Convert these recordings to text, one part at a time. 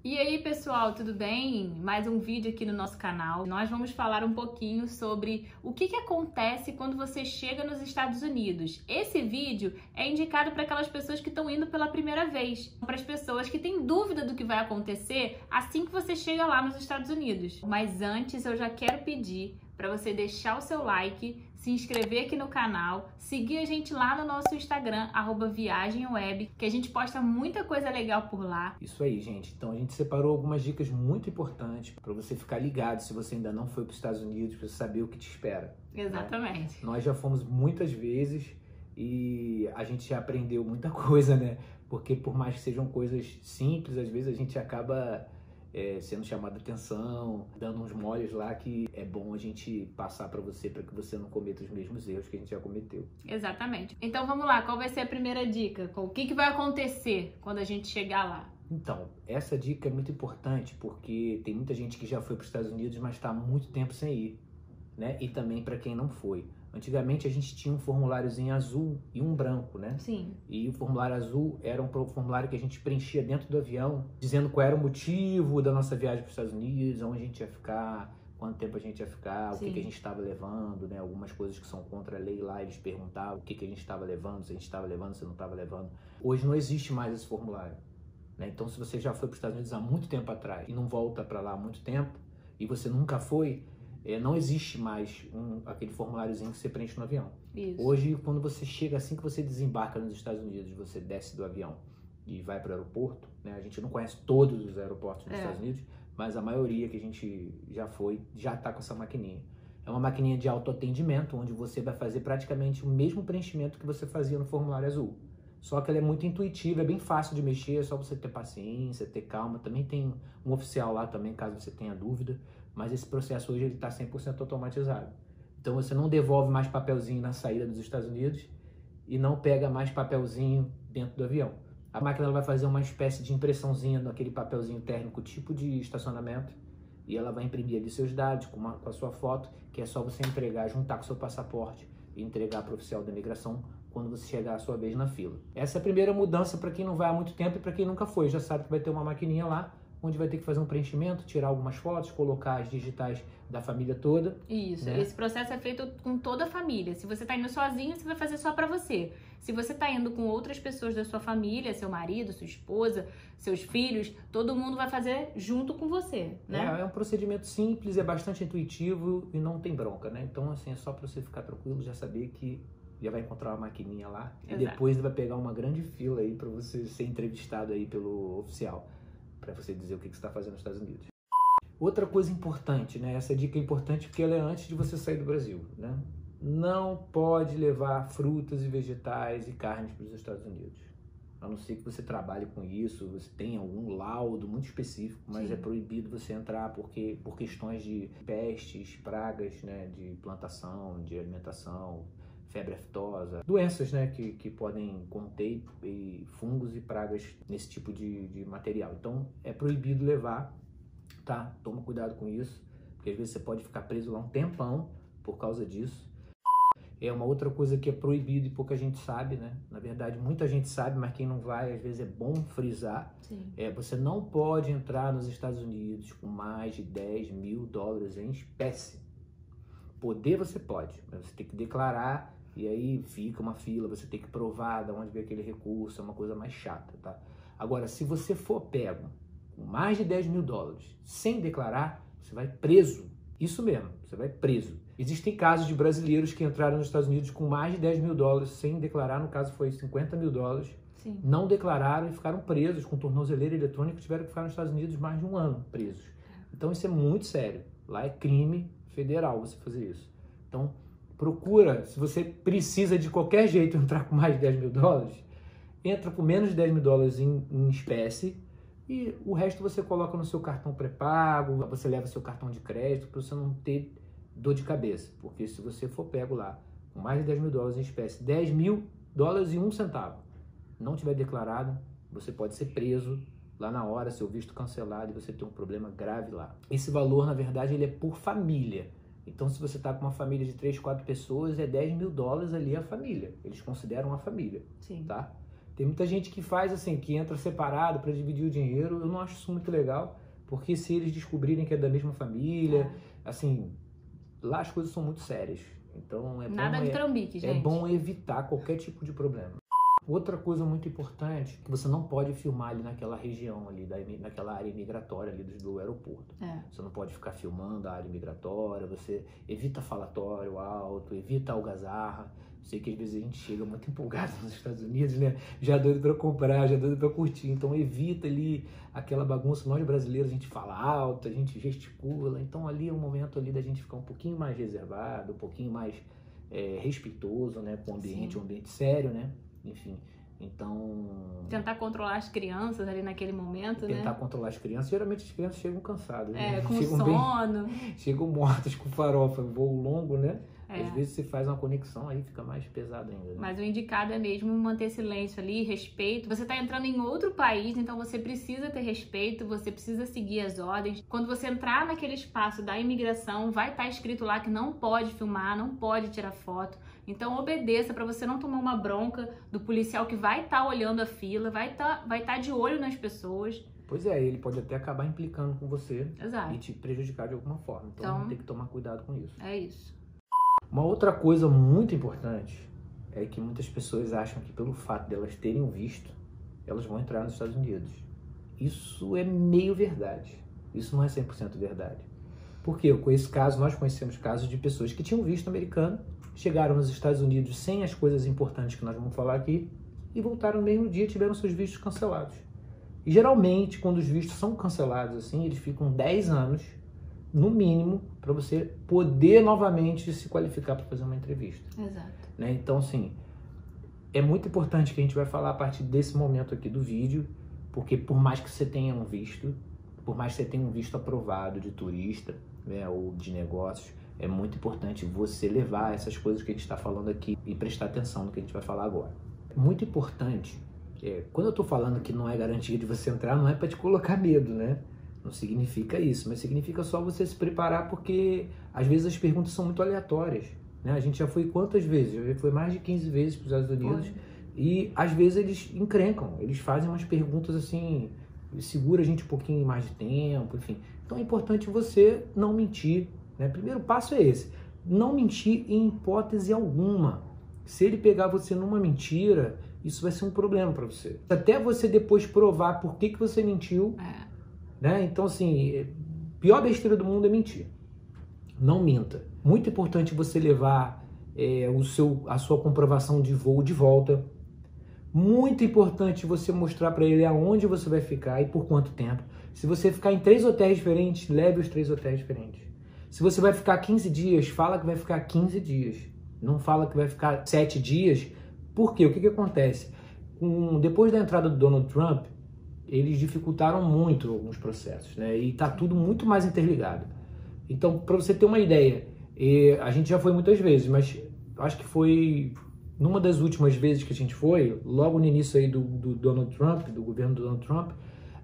E aí, pessoal, tudo bem? Mais um vídeo aqui no nosso canal. Nós vamos falar um pouquinho sobre o que acontece quando você chega nos Estados Unidos. Esse vídeo é indicado para aquelas pessoas que estão indo pela primeira vez, para as pessoas que têm dúvida do que vai acontecer assim que você chega lá nos Estados Unidos. Mas antes, eu já quero pedir para você deixar o seu like, se inscrever aqui no canal, seguir a gente lá no nosso Instagram, @viagemweb, que a gente posta muita coisa legal por lá. Isso aí, gente. Então a gente separou algumas dicas muito importantes para você ficar ligado se você ainda não foi para os Estados Unidos, para você saber o que te espera. Exatamente. Né? Nós já fomos muitas vezes e a gente já aprendeu muita coisa, né? Porque por mais que sejam coisas simples, às vezes a gente acaba sendo chamado a atenção, dando uns moles lá que é bom a gente passar para você que você não cometa os mesmos erros que a gente já cometeu. Exatamente. Então vamos lá, qual vai ser a primeira dica? O que vai acontecer quando a gente chegar lá? Então, essa dica é muito importante porque tem muita gente que já foi para os Estados Unidos, mas está há muito tempo sem ir, né? E também para quem não foi. Antigamente a gente tinha um formuláriozinho azul e um branco, né? Sim. E o formulário azul era um formulário que a gente preenchia dentro do avião, dizendo qual era o motivo da nossa viagem para os Estados Unidos, onde a gente ia ficar, quanto tempo a gente ia ficar, Sim. o que a gente estava levando, né? Algumas coisas que são contra a lei lá, eles perguntavam o que a gente estava levando, se a gente estava levando, se não estava levando. Hoje não existe mais esse formulário, né? Então, se você já foi para os Estados Unidos há muito tempo atrás e não volta para lá há muito tempo, e você nunca foi, não existe mais aquele formuláriozinho que você preenche no avião. Isso. Hoje, quando você chega, assim que você desembarca nos Estados Unidos, você desce do avião e vai para o aeroporto, né? A gente não conhece todos os aeroportos dos Estados Unidos, mas a maioria que a gente já foi, já está com essa maquininha. É uma maquininha de autoatendimento, onde você vai fazer praticamente o mesmo preenchimento que você fazia no formulário azul. Só que ela é muito intuitiva, é bem fácil de mexer, é só você ter paciência, ter calma. Também tem um oficial lá também, caso você tenha dúvida. Mas esse processo hoje ele está 100% automatizado. Então você não devolve mais papelzinho na saída dos Estados Unidos e não pega mais papelzinho dentro do avião. A máquina ela vai fazer uma espécie de impressãozinha naquele papelzinho térmico tipo de estacionamento e ela vai imprimir ali seus dados com a sua foto, que é só você entregar, juntar com o seu passaporte e entregar para o oficial da imigração quando você chegar a sua vez na fila. Essa é a primeira mudança para quem não vai há muito tempo e para quem nunca foi. Já sabe que vai ter uma maquininha lá, onde vai ter que fazer um preenchimento, tirar algumas fotos, colocar as digitais da família toda. Isso, né? Esse processo é feito com toda a família. Se você tá indo sozinho, você vai fazer só pra você. Se você tá indo com outras pessoas da sua família, seu marido, sua esposa, seus filhos, todo mundo vai fazer junto com você, né? É um procedimento simples, é bastante intuitivo e não tem bronca, né? Então, assim, é só para você ficar tranquilo, já saber que já vai encontrar uma maquininha lá. Exato. E depois vai pegar uma grande fila aí para você ser entrevistado aí pelo oficial, para você dizer o que você está fazendo nos Estados Unidos. Outra coisa importante, né? Essa dica é importante porque ela é antes de você sair do Brasil, né? Não pode levar frutas e vegetais e carnes para os Estados Unidos. A não ser que você trabalhe com isso, você tenha algum laudo muito específico, mas Sim. é proibido você entrar porque por questões de pestes, pragas, né? De plantação, de alimentação, febre aftosa, doenças, né, que podem conter fungos e pragas nesse tipo de material. Então, é proibido levar, tá? Toma cuidado com isso, porque às vezes você pode ficar preso lá um tempão por causa disso. É uma outra coisa que é proibido e pouca gente sabe, né? Na verdade, muita gente sabe, mas quem não vai, às vezes é bom frisar. Sim. Você não pode entrar nos Estados Unidos com mais de $10 mil em espécie. Poder você pode, mas você tem que declarar. E aí fica uma fila, você tem que provar de onde veio aquele recurso, é uma coisa mais chata, tá? Agora, se você for pego com mais de $10 mil sem declarar, você vai preso. Isso mesmo, você vai preso. Existem casos de brasileiros que entraram nos Estados Unidos com mais de $10 mil sem declarar, no caso foi $50 mil, Sim. não declararam e ficaram presos com tornozeleira eletrônica, tiveram que ficar nos Estados Unidos mais de um ano presos. Então isso é muito sério. Lá é crime federal você fazer isso. Então, procura, se você precisa de qualquer jeito entrar com mais de $10 mil, entra com menos de $10 mil em espécie e o resto você coloca no seu cartão pré-pago, você leva seu cartão de crédito para você não ter dor de cabeça. Porque se você for pego lá com mais de $10 mil em espécie, $10 mil e 1 centavo, não tiver declarado, você pode ser preso lá na hora, seu visto cancelado e você ter um problema grave lá. Esse valor, na verdade, ele é por família. Então, se você está com uma família de 3, 4 pessoas, é $10 mil ali a família. Eles consideram a família, Sim. tá? Tem muita gente que faz assim, que entra separado para dividir o dinheiro. Eu não acho isso muito legal, porque se eles descobrirem que é da mesma família, assim, lá as coisas são muito sérias. Então Nada de trambique, gente. É bom evitar qualquer tipo de problema. Outra coisa muito importante, que você não pode filmar ali naquela região ali, naquela área imigratória ali do aeroporto. Você não pode ficar filmando a área imigratória, você evita falatório alto, evita algazarra. Sei que às vezes a gente chega muito empolgado nos Estados Unidos, né? Já doido para comprar, já doido para curtir. Então evita ali aquela bagunça. Nós brasileiros, a gente fala alto, a gente gesticula. Então ali é um momento ali da gente ficar um pouquinho mais reservado, um pouquinho mais respeitoso, né? Com o ambiente, um ambiente sério, né? Enfim, então... Tentar controlar as crianças ali naquele momento, né? Tentar controlar as crianças. Geralmente as crianças chegam cansadas, né? Com sono. Chegam mortas com farofa, voo longo, né? Às vezes você faz uma conexão, aí fica mais pesado ainda. Né? Mas o indicado é mesmo manter silêncio ali, respeito. Você está entrando em outro país, então você precisa ter respeito, você precisa seguir as ordens. Quando você entrar naquele espaço da imigração, vai estar escrito lá que não pode filmar, não pode tirar foto. Então obedeça para você não tomar uma bronca do policial que vai estar olhando a fila, vai estar de olho nas pessoas. Pois é, ele pode até acabar implicando com você. Exato. E te prejudicar de alguma forma. Então tem que tomar cuidado com isso. É isso. Uma outra coisa muito importante é que muitas pessoas acham que pelo fato de elas terem um visto, elas vão entrar nos Estados Unidos. Isso é meio verdade. Isso não é 100% verdade. Porque eu conheço casos, nós conhecemos casos de pessoas que tinham visto americano, chegaram nos Estados Unidos sem as coisas importantes que nós vamos falar aqui e voltaram no mesmo dia e tiveram seus vistos cancelados. E geralmente, quando os vistos são cancelados assim, eles ficam 10 anos no mínimo, para você poder novamente se qualificar para fazer uma entrevista. Exato. Né? Então, assim, é muito importante que a gente vai falar a partir desse momento aqui do vídeo, porque por mais que você tenha um visto, por mais que você tenha um visto aprovado de turista, né, ou de negócios, é muito importante você levar essas coisas que a gente está falando aqui e prestar atenção no que a gente vai falar agora. Muito importante, quando eu estou falando que não é garantia de você entrar, não é para te colocar medo, né? Não significa isso, mas significa só você se preparar, porque às vezes as perguntas são muito aleatórias, né? A gente já foi quantas vezes? Já foi mais de 15 vezes para os Estados Unidos. E às vezes eles encrencam, eles fazem umas perguntas assim, segura a gente um pouquinho mais de tempo, enfim. Então é importante você não mentir, né? Primeiro passo é esse, não mentir em hipótese alguma. Se ele pegar você numa mentira, isso vai ser um problema para você. Até você depois provar por que você mentiu. Né? Então, assim, pior besteira do mundo é mentir. Não minta. Muito importante você levar a sua comprovação de voo de volta. Muito importante você mostrar para ele aonde você vai ficar e por quanto tempo. Se você ficar em 3 hotéis diferentes, leve os 3 hotéis diferentes. Se você vai ficar 15 dias, fala que vai ficar 15 dias. Não fala que vai ficar 7 dias. Por quê? O que acontece? Depois da entrada do Donald Trump, eles dificultaram muito alguns processos, né? E tá tudo muito mais interligado. Então, para você ter uma ideia, a gente já foi muitas vezes, mas acho que foi numa das últimas vezes que a gente foi, logo no início aí do Donald Trump, do governo do Donald Trump,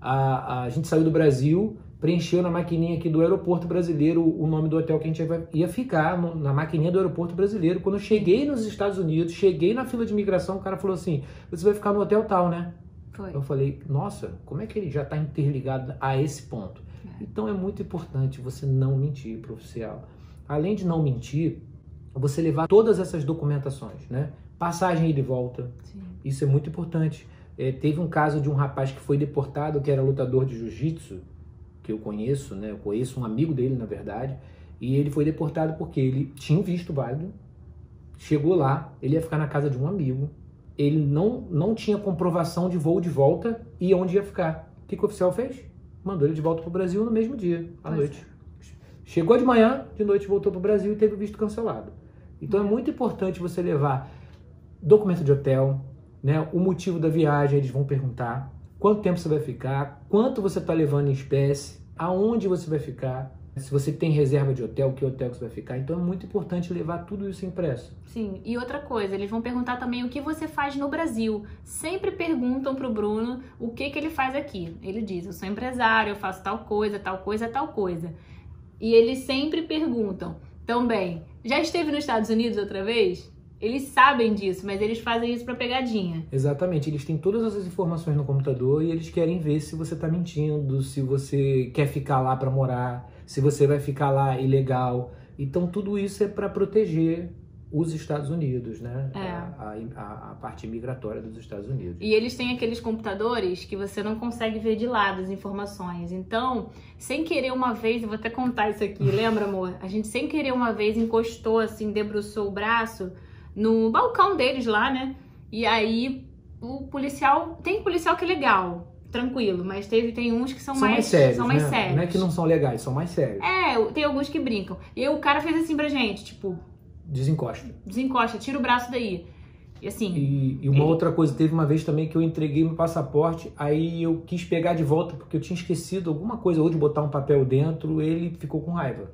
a gente saiu do Brasil, preencheu na maquininha aqui do aeroporto brasileiro o nome do hotel que a gente ia ficar, na maquininha do aeroporto brasileiro. Quando eu cheguei nos Estados Unidos, cheguei na fila de imigração, o cara falou assim, você vai ficar no hotel tal, né? Eu falei, nossa, como é que ele já está interligado a esse ponto? Então é muito importante você não mentir para o oficial. Além de não mentir, você levar todas essas documentações, né? Passagem ida e volta. Sim. Isso é muito importante. Teve um caso de um rapaz que foi deportado, que era lutador de jiu-jitsu, que eu conheço, né? Eu conheço um amigo dele, na verdade, e ele foi deportado porque ele tinha um visto válido, chegou lá, ele ia ficar na casa de um amigo, ele não tinha comprovação de voo de volta e onde ia ficar. O que o oficial fez? Mandou ele de volta para o Brasil no mesmo dia, à noite. Chegou de manhã, de noite voltou para o Brasil e teve o visto cancelado. Então é muito importante você levar documento de hotel, né? O motivo da viagem, eles vão perguntar. Quanto tempo você vai ficar? Quanto você está levando em espécie? Aonde você vai ficar? Se você tem reserva de hotel, que hotel que você vai ficar. Então é muito importante levar tudo isso impresso. Sim, e outra coisa, eles vão perguntar também o que você faz no Brasil. Sempre perguntam pro Bruno o que ele faz aqui. Ele diz, eu sou empresário, eu faço tal coisa, tal coisa, tal coisa. E eles sempre perguntam também, já esteve nos Estados Unidos outra vez? Eles sabem disso, mas eles fazem isso pra pegadinha. Exatamente, eles têm todas essas informações no computador e eles querem ver se você tá mentindo, se você quer ficar lá pra morar, se você vai ficar lá ilegal. Então tudo isso é para proteger os Estados Unidos, né? A parte migratória dos Estados Unidos. E eles têm aqueles computadores que você não consegue ver de lado as informações. Então, sem querer uma vez, eu vou até contar isso aqui, lembra, amor? A gente sem querer uma vez encostou assim, debruçou o braço no balcão deles lá, né? E aí o policial, tem policial que é legal, tranquilo, mas tem uns que são mais sérios, são mais né? sérios. Não é que não são legais, são mais sérios. Tem alguns que brincam. E aí o cara fez assim pra gente, tipo, desencosta, tira o braço daí. E assim... E uma outra coisa, teve uma vez também que eu entreguei meu passaporte, aí eu quis pegar de volta porque eu tinha esquecido alguma coisa, ou de botar um papel dentro, ele ficou com raiva.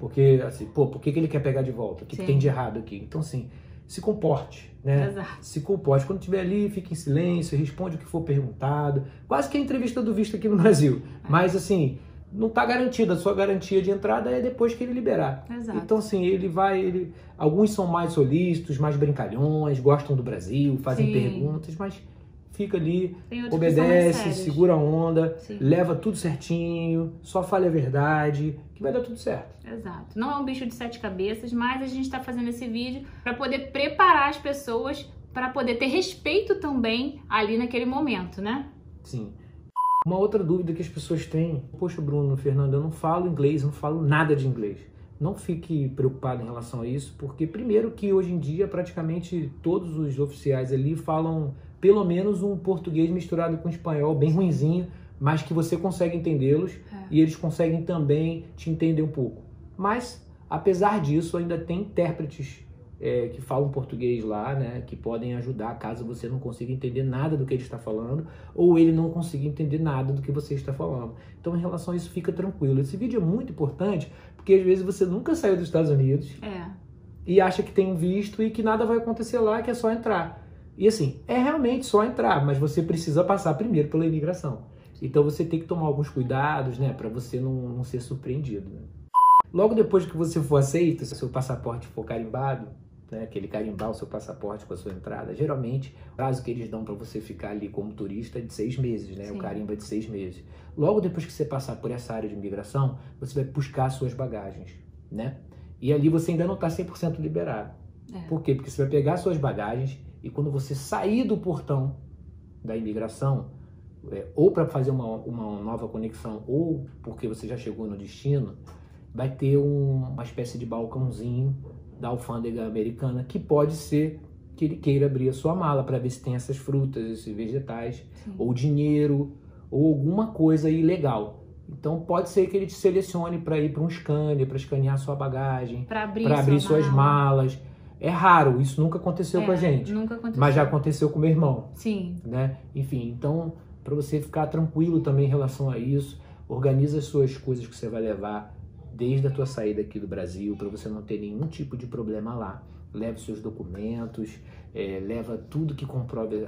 Porque, assim, por que ele quer pegar de volta? O que tem de errado aqui? Então, assim, se comporte, né? Exato. Se comporte. Quando estiver ali, fique em silêncio, responde o que for perguntado. Quase que a entrevista do visto aqui no Brasil. Mas, assim... não está garantida, a sua garantia de entrada é depois que ele liberar. Exato. Então, assim, alguns são mais solícitos, mais brincalhões, gostam do Brasil, fazem perguntas, mas fica ali, obedece, segura a onda, leva tudo certinho, só fale a verdade, que vai dar tudo certo. Exato. Não é um bicho de 7 cabeças, mas a gente está fazendo esse vídeo para poder preparar as pessoas para poder ter respeito também ali naquele momento, né? Sim. Uma outra dúvida que as pessoas têm, poxa, Bruno, Fernanda, eu não falo inglês, eu não falo nada de inglês. Não fique preocupado em relação a isso, porque primeiro que hoje em dia praticamente todos os oficiais ali falam pelo menos um português misturado com espanhol, bem ruinzinho, mas que você consegue entendê-los e eles conseguem também te entender um pouco. Mas, apesar disso, ainda tem intérpretes que falam português lá, né, que podem ajudar caso você não consiga entender nada do que ele está falando ou ele não consiga entender nada do que você está falando. Então, em relação a isso, fica tranquilo. Esse vídeo é muito importante porque às vezes você nunca saiu dos Estados Unidos e acha que tem um visto e que nada vai acontecer lá, que é só entrar. E assim, é realmente só entrar, mas você precisa passar primeiro pela imigração. Então você tem que tomar alguns cuidados, né, para você não ser surpreendido, né? Logo depois que você for aceito, se o seu passaporte for carimbado, né, aquele carimbar o seu passaporte com a sua entrada, geralmente o prazo que eles dão para você ficar ali como turista é de 6 meses, né? O carimbo é de 6 meses. Logo depois que você passar por essa área de imigração, você vai buscar suas bagagens, né? E ali você ainda não está 100% liberado. Por quê? Porque você vai pegar suas bagagens e quando você sair do portão da imigração, ou para fazer uma nova conexão, ou porque você já chegou no destino, vai ter uma espécie de balcãozinho da alfândega americana, que pode ser que ele queira abrir a sua mala para ver se tem essas frutas, esses vegetais, ou dinheiro, ou alguma coisa ilegal. Então pode ser que ele te selecione para ir para um scanner, para escanear sua bagagem, para abrir suas malas. É raro, isso nunca aconteceu com a gente. Nunca aconteceu. Mas já aconteceu com meu irmão. Sim. Né? Enfim, então, para você ficar tranquilo também em relação a isso, organiza as suas coisas que você vai levar desde a tua saída aqui do Brasil, para você não ter nenhum tipo de problema lá. Leve seus documentos, leva tudo que comprove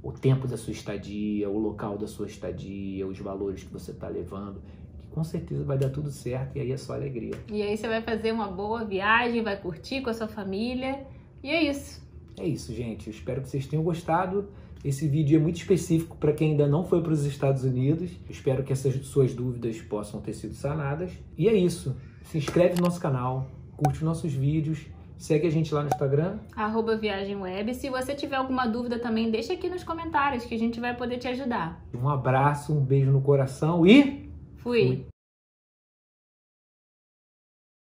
o tempo da sua estadia, o local da sua estadia, os valores que você está levando, que com certeza vai dar tudo certo e aí é só alegria. E aí você vai fazer uma boa viagem, vai curtir com a sua família e é isso. É isso, gente. Eu espero que vocês tenham gostado. Esse vídeo é muito específico para quem ainda não foi para os Estados Unidos. Eu espero que essas suas dúvidas possam ter sido sanadas. E é isso. Se inscreve no nosso canal, curte os nossos vídeos, segue a gente lá no Instagram. @viagemweb. Se você tiver alguma dúvida também, deixa aqui nos comentários que a gente vai poder te ajudar. Um abraço, um beijo no coração e... Fui!